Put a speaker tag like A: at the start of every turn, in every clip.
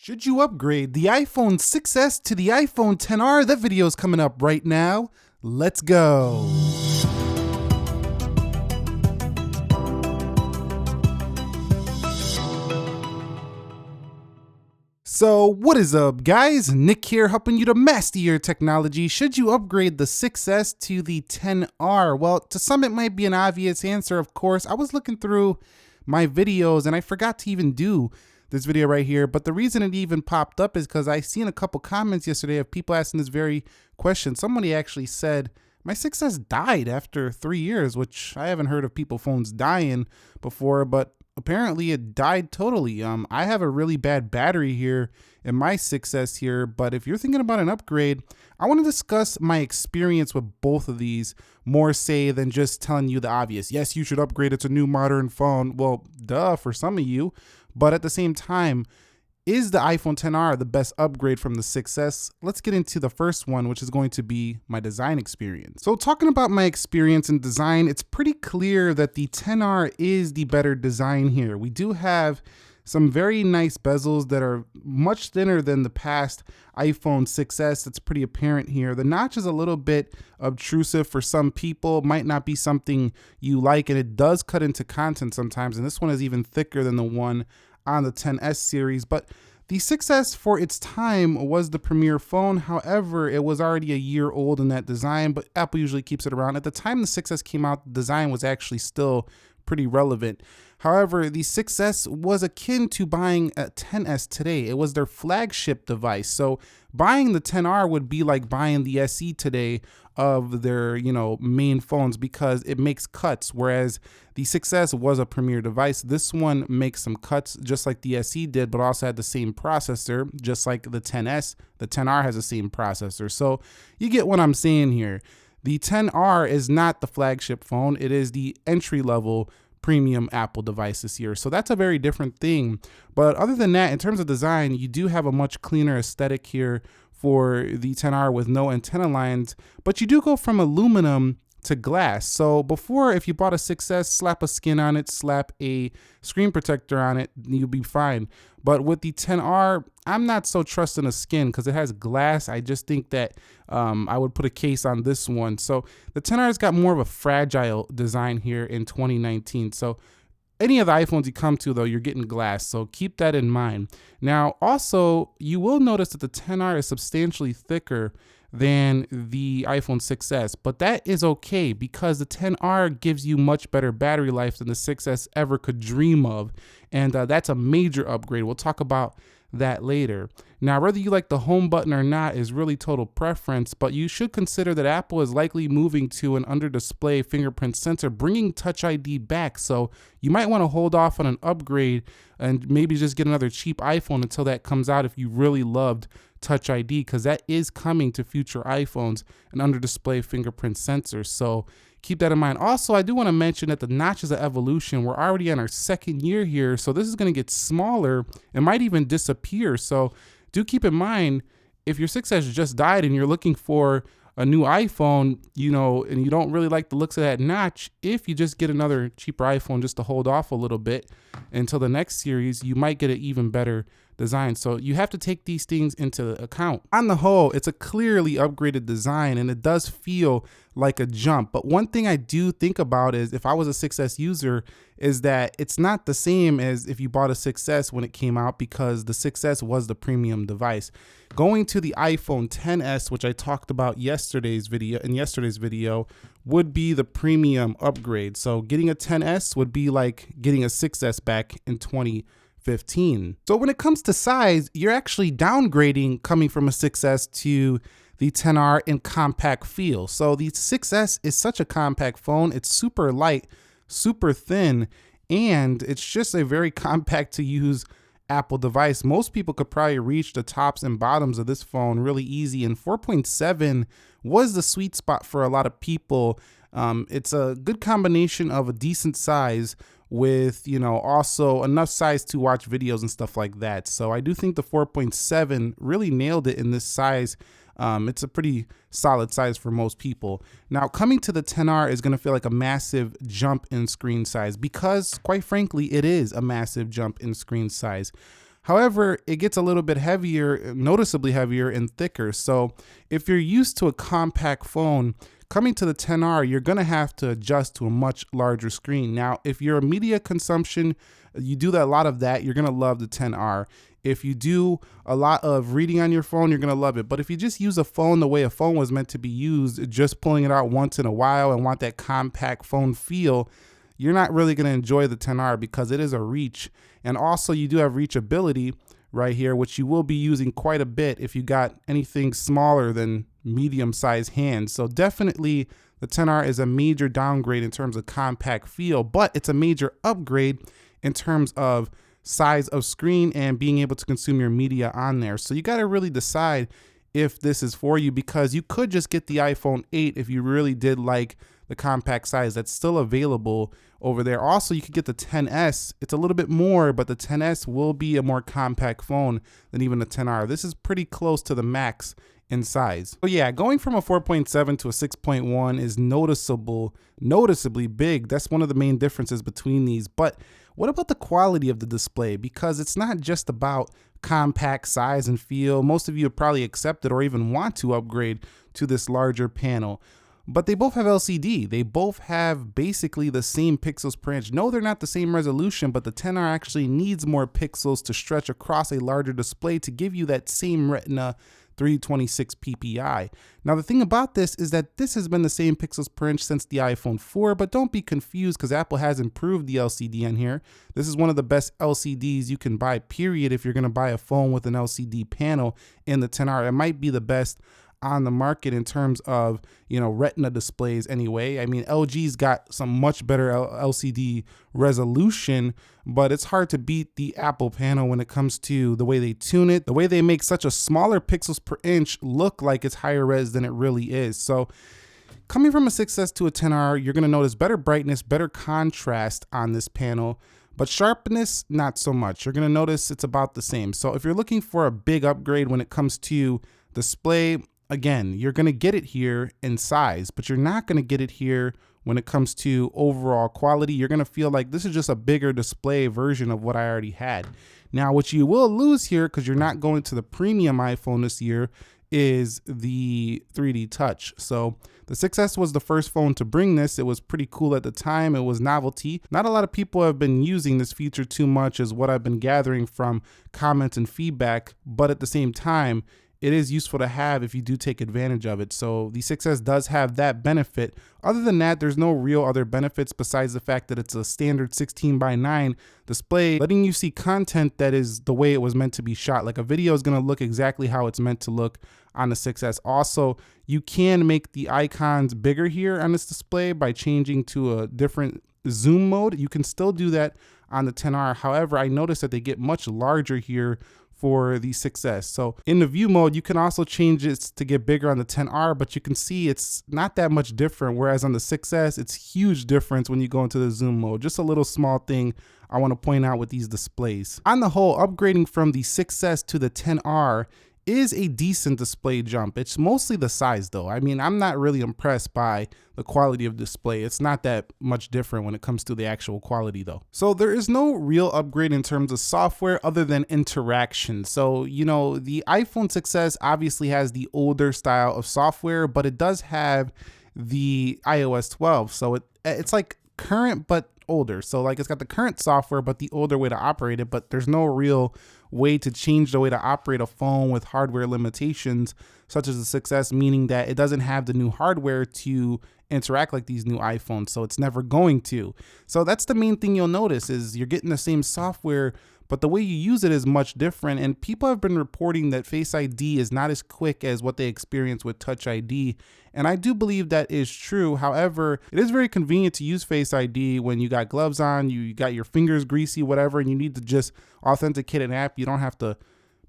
A: Should you upgrade the iPhone 6s to the iPhone XR? That video is coming up right now. Let's go. So what is up, guys? Nick here, helping you to master your technology. Should you upgrade the 6s to the XR? Well, to some it might be an obvious answer, of course. I was looking through my videos and I forgot to even do this video right here, but the reason it even popped up is because I seen a couple comments yesterday of people asking this very question. Somebody actually said, my 6s died after 3 years, which I haven't heard of people phones dying before, but apparently it died totally. I have a really bad battery here in my 6s here, but if you're thinking about an upgrade, I want to discuss my experience with both of these more say than just telling you the obvious. Yes, you should upgrade. It's a new modern phone. Well, duh, for some of you. But at the same time, is the iPhone XR the best upgrade from the 6s? Let's get into the first one, which is going to be my design experience. So talking about my experience in design, it's pretty clear that the XR is the better design here. We do have some very nice bezels that are much thinner than the past iPhone 6s. That's pretty apparent here. The notch is a little bit obtrusive for some people, might not be something you like, and it does cut into content sometimes. And this one is even thicker than the one on the XS series, but the 6s for its time was the premier phone. However, it was already a year old in that design, but Apple usually keeps it around. At the time the 6s came out, the design was actually still pretty relevant. However, the 6s was akin to buying a XS today. It was their flagship device. So buying the XR would be like buying the SE today of their, main phones, because it makes cuts, whereas the 6s was a premier device. This one makes some cuts just like the SE did, but also had the same processor, just like the XS. The XR has the same processor. So you get what I'm saying here. The XR is not the flagship phone. It is the entry-level premium Apple device this year. So that's a very different thing. But other than that, in terms of design, you do have a much cleaner aesthetic here for the XR with no antenna lines, but you do go from aluminum to glass. So before, if you bought a 6s, slap a skin on it, slap a screen protector on it, you'll be fine. But with the XR, I'm not so trusting a skin because it has glass. I just think that I would put a case on this one. So the XR's got more of a fragile design here in 2019. So any of the iPhones you come to, though, you're getting glass, so keep that in mind. Now, also, you will notice that the XR is substantially thicker than the iPhone 6s, but that is okay because the XR gives you much better battery life than the 6s ever could dream of, and that's a major upgrade. We'll talk about that later. Now, whether you like the home button or not is really total preference, but you should consider that Apple is likely moving to an under-display fingerprint sensor, bringing Touch ID back. So you might want to hold off on an upgrade and maybe just get another cheap iPhone until that comes out if you really loved Touch ID, because that is coming to future iPhones, an under-display fingerprint sensor. So keep that in mind. Also, I do want to mention that the notch is an evolution. We're already in our second year here, so this is going to get smaller. It might even disappear. So do keep in mind, if your 6s just died and you're looking for a new iPhone, and you don't really like the looks of that notch, if you just get another cheaper iPhone just to hold off a little bit until the next series, you might get an even better design. So you have to take these things into account. On the whole, it's a clearly upgraded design and it does feel like a jump. But one thing I do think about is, if I was a 6s user, is that it's not the same as if you bought a 6s when it came out, because the 6s was the premium device. Going to the iPhone XS, which I talked about yesterday's video, would be the premium upgrade. So getting a XS would be like getting a 6s back in 2015. So when it comes to size, you're actually downgrading coming from a 6s to the XR in compact feel. So the 6s is such a compact phone. It's super light, super thin, and it's just a very compact to use Apple device. Most people could probably reach the tops and bottoms of this phone really easy, and 4.7 was the sweet spot for a lot of people. It's a good combination of a decent size with, also enough size to watch videos and stuff like that. So I do think the 4.7 really nailed it in this size. It's a pretty solid size for most people. Now, coming to the XR is going to feel like a massive jump in screen size, because quite frankly, it is a massive jump in screen size. However, it gets a little bit heavier, noticeably heavier and thicker. So if you're used to a compact phone, coming to the 10R, you're gonna have to adjust to a much larger screen. Now, if you're a media consumption, you do a lot of that, you're gonna love the 10R. If you do a lot of reading on your phone, you're gonna love it. But if you just use a phone the way a phone was meant to be used, just pulling it out once in a while and want that compact phone feel, you're not really gonna enjoy the 10R because it is a reach. And also you do have reachability right here, which you will be using quite a bit if you got anything smaller than medium-sized hands. So definitely the 10R is a major downgrade in terms of compact feel, but it's a major upgrade in terms of size of screen and being able to consume your media on there. So you got to really decide if this is for you, because you could just get the iPhone 8 if you really did like the compact size. That's still available over there. Also, you could get the 10S. It's a little bit more, but the 10S will be a more compact phone than even the 10R. This is pretty close to the max in size. So yeah, going from a 4.7 to a 6.1 is noticeably big. That's one of the main differences between these. But what about the quality of the display? Because it's not just about compact size and feel. Most of you have probably accepted or even want to upgrade to this larger panel. But they both have LCD. They both have basically the same pixels per inch. No, they're not the same resolution, but the 10R actually needs more pixels to stretch across a larger display to give you that same Retina 326 ppi. Now the thing about this is that this has been the same pixels per inch since the iPhone 4, but don't be confused because Apple has improved the LCD on here. This is one of the best LCDs you can buy, period, if you're gonna buy a phone with an LCD panel in the 10R. It might be the best on the market in terms of, you know, Retina displays anyway. I mean, LG's got some much better LCD resolution, but it's hard to beat the Apple panel when it comes to the way they tune it, the way they make such a smaller pixels per inch look like it's higher res than it really is. So coming from a 6S to a 10R, you're gonna notice better brightness, better contrast on this panel, but sharpness, not so much. You're gonna notice it's about the same. So if you're looking for a big upgrade when it comes to display, again, you're gonna get it here in size, but you're not gonna get it here when it comes to overall quality. You're gonna feel like this is just a bigger display version of what I already had. Now, what you will lose here, because you're not going to the premium iPhone this year, is the 3D touch. So the 6S was the first phone to bring this. It was pretty cool at the time. It was novelty. Not a lot of people have been using this feature too much, is what I've been gathering from comments and feedback, but at the same time, it is useful to have if you do take advantage of it. So the 6S does have that benefit. Other than that, there's no real other benefits besides the fact that it's a standard 16:9 display, letting you see content that is the way it was meant to be shot. Like a video is gonna look exactly how it's meant to look on the 6S. Also, you can make the icons bigger here on this display by changing to a different zoom mode. You can still do that on the 10R. However, I noticed that they get much larger here for the 6S. So in the view mode, you can also change it to get bigger on the 10R, but you can see it's not that much different. Whereas on the 6S, it's huge difference when you go into the zoom mode. Just a little small thing I want to point out with these displays. On the whole, upgrading from the 6S to the 10R is a decent display jump. It's mostly the size though. I mean, I'm not really impressed by the quality of display. It's not that much different when it comes to the actual quality though. So there is no real upgrade in terms of software other than interaction. So, you know, the iPhone 6S obviously has the older style of software, but it does have the iOS 12. So it's like current, but older. So like it's got the current software, but the older way to operate it, but there's no real way to change the way to operate a phone with hardware limitations such as the 6S, meaning that it doesn't have the new hardware to interact like these new iPhones, so it's never going to. So that's the main thing you'll notice is you're getting the same software, but the way you use it is much different. And people have been reporting that Face ID is not as quick as what they experience with Touch ID. And I do believe that is true. However, it is very convenient to use Face ID when you got gloves on, you got your fingers greasy, whatever, and you need to just authenticate an app. You don't have to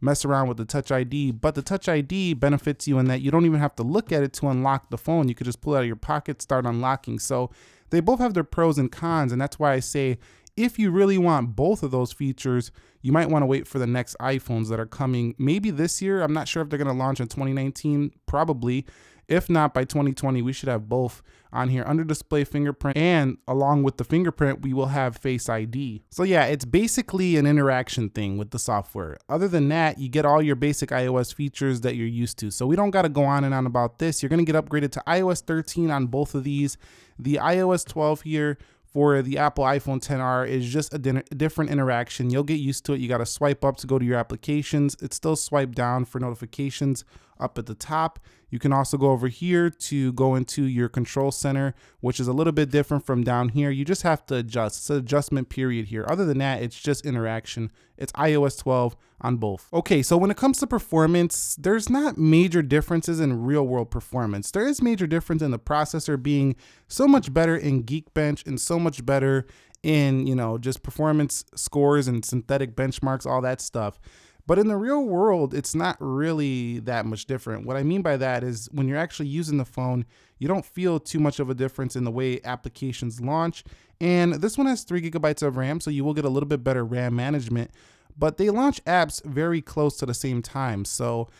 A: mess around with the Touch ID, but the Touch ID benefits you in that you don't even have to look at it to unlock the phone. You could just pull it out of your pocket, start unlocking. So they both have their pros and cons, and that's why I say If you really want both of those features, you might want to wait for the next iPhones that are coming maybe this year. I'm not sure if they're going to launch in 2019, probably. If not, by 2020, we should have both on here. Under display fingerprint, and along with the fingerprint, we will have Face ID. So yeah, it's basically an interaction thing with the software. Other than that, you get all your basic iOS features that you're used to. So we don't got to go on and on about this. You're going to get upgraded to iOS 13 on both of these. The iOS 12 here for the Apple iPhone XR is just a different interaction. You'll get used to it. You got to swipe up to go to your applications. It's still swipe down for notifications up at the top. You can also go over here to go into your control center, which is a little bit different from down here. You just have to adjust. It's an adjustment period here. Other than that, it's just interaction. It's iOS 12 on both. Okay, so when it comes to performance, there's not major differences in real world performance. There is major difference in the processor being so much better in Geekbench and so much better in, just performance scores and synthetic benchmarks, all that stuff. But in the real world, it's not really that much different. What I mean by that is when you're actually using the phone, you don't feel too much of a difference in the way applications launch. And this one has 3 GB of RAM, so you will get a little bit better RAM management, but they launch apps very close to the same time. So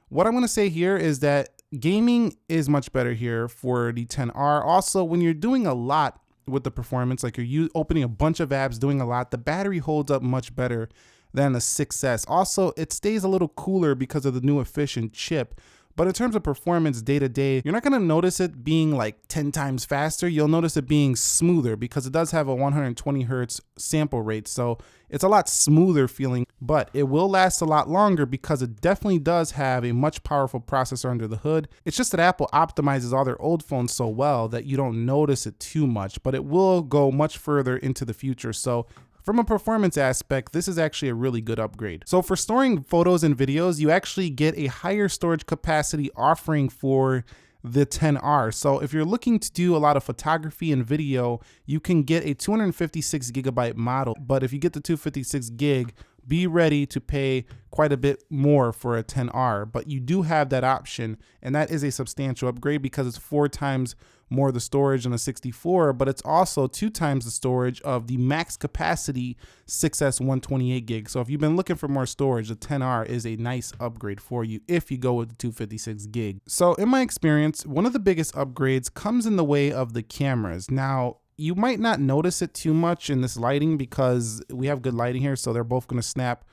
A: what I'm gonna say here is that gaming is much better here for the XR. Also, when you're doing a lot with the performance, like you're opening a bunch of apps, doing a lot, the battery holds up much better than the 6S. Also, it stays a little cooler because of the new efficient chip. But in terms of performance day to day, you're not gonna notice it being like 10 times faster. You'll notice it being smoother because it does have a 120 Hertz sample rate. So it's a lot smoother feeling, but it will last a lot longer because it definitely does have a much powerful processor under the hood. It's just that Apple optimizes all their old phones so well that you don't notice it too much, but it will go much further into the future. So from a performance aspect, this is actually a really good upgrade. So for storing photos and videos, you actually get a higher storage capacity offering for the XR. So if you're looking to do a lot of photography and video, you can get a 256 GB model. But if you get the 256 gig, be ready to pay quite a bit more for a XR. But you do have that option, and that is a substantial upgrade because it's 4 times more the storage than a 64, but it's also 2 times the storage of the max capacity 6S 128 gig. So if you've been looking for more storage, the XR is a nice upgrade for you if you go with the 256 gig. So in my experience, one of the biggest upgrades comes in the way of the cameras. Now, you might not notice it too much in this lighting because we have good lighting here, so they're both gonna snap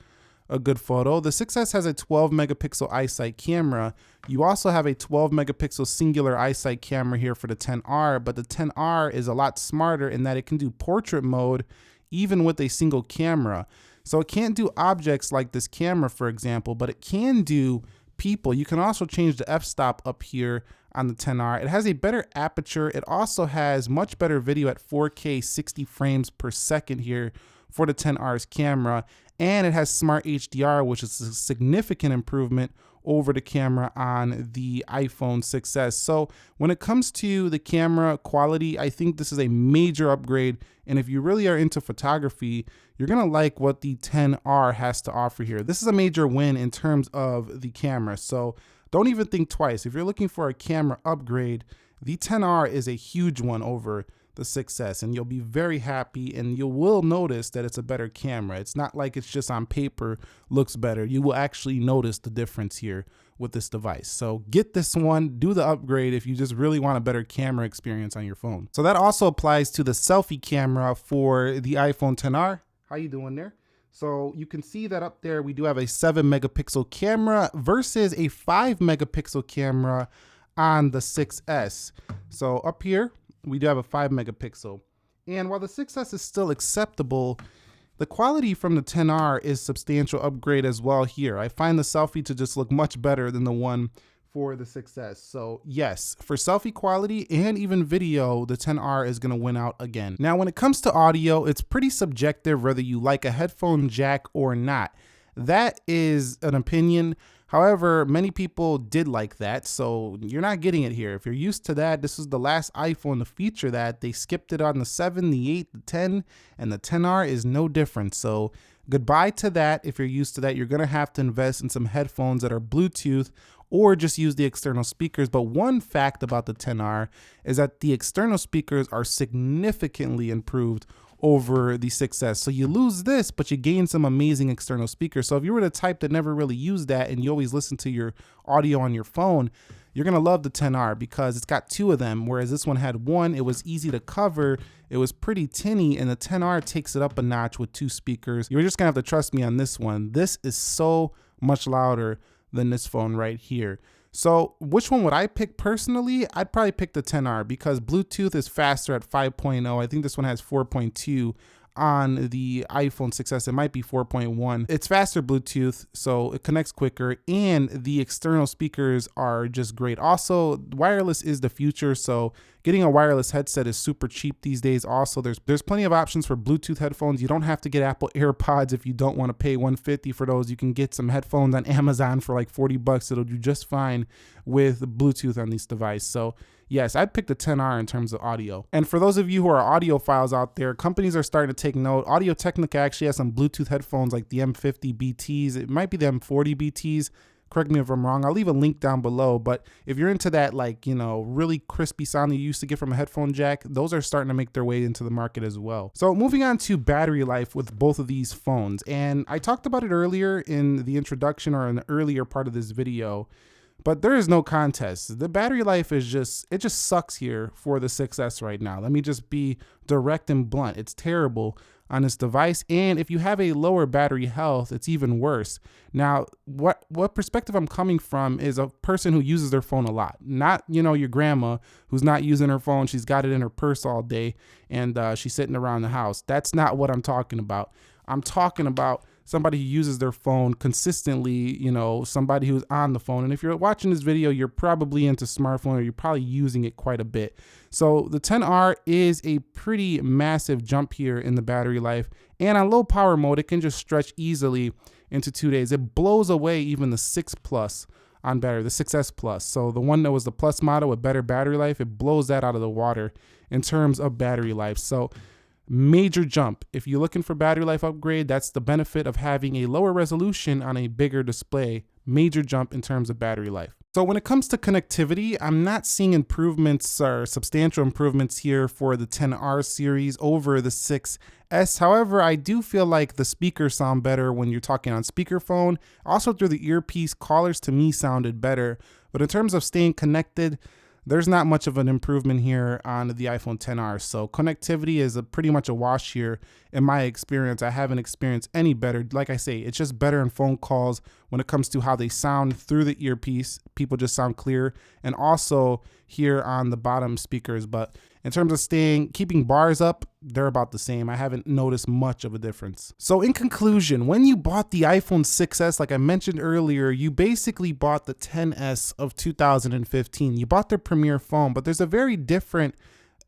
A: a good photo. The 6S has a 12 megapixel iSight camera. You also have a 12 megapixel singular iSight camera here for the XR, but the XR is a lot smarter in that it can do portrait mode even with a single camera. So it can't do objects like this camera, for example, but it can do people. You can also change the f-stop up here on the XR. It has a better aperture. It also has much better video at 4K 60 frames per second here for the XR's camera. And it has Smart HDR, which is a significant improvement over the camera on the iPhone 6S. So when it comes to the camera quality, I think this is a major upgrade. And if you really are into photography, you're gonna like what the XR has to offer here. This is a major win in terms of the camera. So don't even think twice. If you're looking for a camera upgrade, the XR is a huge one over the 6S, and you'll be very happy, and you will notice that it's a better camera. It's not like it's just on paper looks better. You will actually notice the difference here with this device. So get this one, do the upgrade if you just really want a better camera experience on your phone. So that also applies to the selfie camera for the iPhone XR. How you doing there? So you can see that up there we do have a 7 megapixel camera versus a 5 megapixel camera on the 6S. So up here we do have a 5 megapixel. And while the 6S is still acceptable, the quality from the XR is substantial upgrade as well here. I find the selfie to just look much better than the one for the 6S. So yes, for selfie quality and even video, the XR is gonna win out again. Now, when it comes to audio, it's pretty subjective whether you like a headphone jack or not. That is an opinion. However, many people did like that, so you're not getting it here. If you're used to that, this is the last iPhone to feature that. They skipped it on the 7, the 8, the 10, and the XR is no different. So goodbye to that. If you're used to that, you're gonna have to invest in some headphones that are Bluetooth or just use the external speakers. But one fact about the XR is that the external speakers are significantly improved over the 6S. So you lose this, but you gain some amazing external speakers. So if you were the type that never really used that and you always listen to your audio on your phone, you're gonna love the 10R because it's got two of them, whereas this one had one. It was easy to cover, it was pretty tinny, and the 10R takes it up a notch with two speakers. You're just gonna have to trust me on this one. This is so much louder than this phone right here. So which one would I pick personally? I'd probably pick the 10R because Bluetooth is faster at 5.0. I think this one has 4.2. On the iPhone 6S, it might be 4.1. It's faster Bluetooth, so it connects quicker, and the external speakers are just great. Also, wireless is the future, so getting a wireless headset is super cheap these days. Also, there's plenty of options for Bluetooth headphones. You don't have to get Apple AirPods if you don't want to pay $150 for those. You can get some headphones on Amazon for like $40. It'll do just fine with Bluetooth on this device. So yes, I'd pick the 10R in terms of audio. And for those of you who are audiophiles out there, companies are starting to take note. Audio-Technica actually has some Bluetooth headphones like the M50BTs. It might be the M40BTs. Correct me if I'm wrong. I'll leave a link down below. But if you're into that, like, you know, really crispy sound you used to get from a headphone jack, those are starting to make their way into the market as well. So moving on to battery life with both of these phones. And I talked about it earlier in the introduction or in the earlier part of this video. But there is no contest. The battery life is it just sucks here for the 6S right now. Let me just be direct and blunt. It's terrible on this device. And if you have a lower battery health, it's even worse. Now, what perspective I'm coming from is a person who uses their phone a lot. Not, you know, your grandma who's not using her phone. She's got it in her purse all day and she's sitting around the house. That's not what I'm talking about. I'm talking about somebody who uses their phone consistently, you know, somebody who's on the phone. And if you're watching this video, you're probably into smartphone or you're probably using it quite a bit. So the 10R is a pretty massive jump here in the battery life. And on low power mode, it can just stretch easily into 2 days. It blows away even the 6 Plus on battery, the 6S Plus. So the one that was the Plus model with better battery life, it blows that out of the water in terms of battery life. So major jump. If you're looking for battery life upgrade, that's the benefit of having a lower resolution on a bigger display. Major jump in terms of battery life. So when it comes to connectivity, I'm not seeing improvements or substantial improvements here for the 10R series over the 6S. However, I do feel like the speakers sound better when you're talking on speakerphone. Also through the earpiece, callers to me sounded better. But in terms of staying connected, there's not much of an improvement here on the iPhone XR. So connectivity is pretty much a wash here in my experience. I haven't experienced any better. Like I say, it's just better in phone calls when it comes to how they sound through the earpiece. People just sound clear, and also here on the bottom speakers. But in terms of keeping bars up, they're about the same. I haven't noticed much of a difference. So in conclusion, when you bought the iPhone 6S, like I mentioned earlier, you basically bought the 10S of 2015. You bought their premier phone, but there's a very different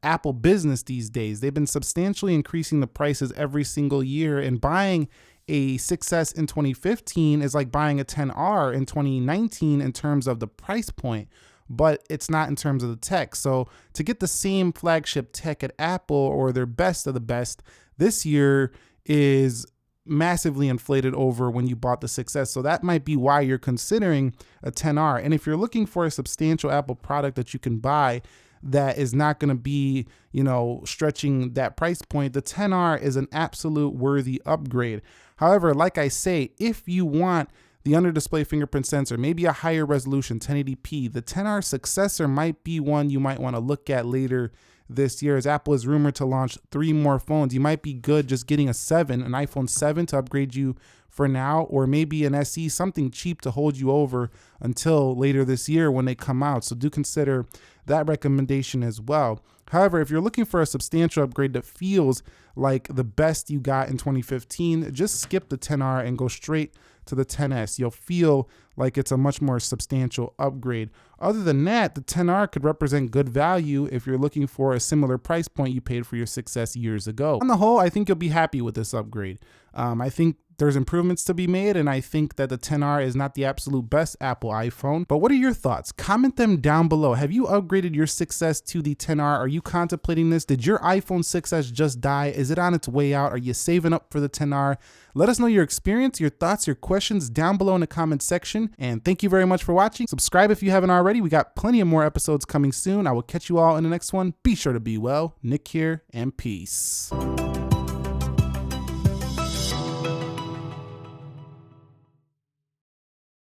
A: Apple business these days. They've been substantially increasing the prices every single year, and buying a 6S in 2015 is like buying a 10R in 2019 in terms of the price point, but it's not in terms of the tech. So to get the same flagship tech at Apple or their best of the best this year is massively inflated over when you bought the 6S. So that might be why you're considering a 10R. And if you're looking for a substantial Apple product that you can buy that is not going to be, you know, stretching that price point, the 10R is an absolute worthy upgrade. However, like I say, if you want the under display fingerprint sensor, maybe a higher resolution 1080p, the 10R successor might be one you might want to look at later this year, as Apple is rumored to launch 3 more phones. You might be good just getting an iPhone 7 to upgrade you for now, or maybe an SE, something cheap to hold you over until later this year when they come out. So do consider that recommendation as well. However, if you're looking for a substantial upgrade that feels like the best you got in 2015, just skip the 10R and go straight to the 10S. You'll feel like it's a much more substantial upgrade. Other than that, the 10R could represent good value if you're looking for a similar price point you paid for your 6S years ago. On the whole, I think you'll be happy with this upgrade. I think there's improvements to be made, and I think that the 10R is not the absolute best Apple iPhone. But what are your thoughts? Comment them down below. Have you upgraded your 6S to the 10R? Are you contemplating this? Did your iPhone 6S just die? Is it on its way out? Are you saving up for the 10R? Let us know your experience, your thoughts, your questions down below in the comment section. And thank you very much for watching. Subscribe if you haven't already. We got plenty of more episodes coming soon. I will catch you all in the next one. Be sure to be well. Nick here, and peace.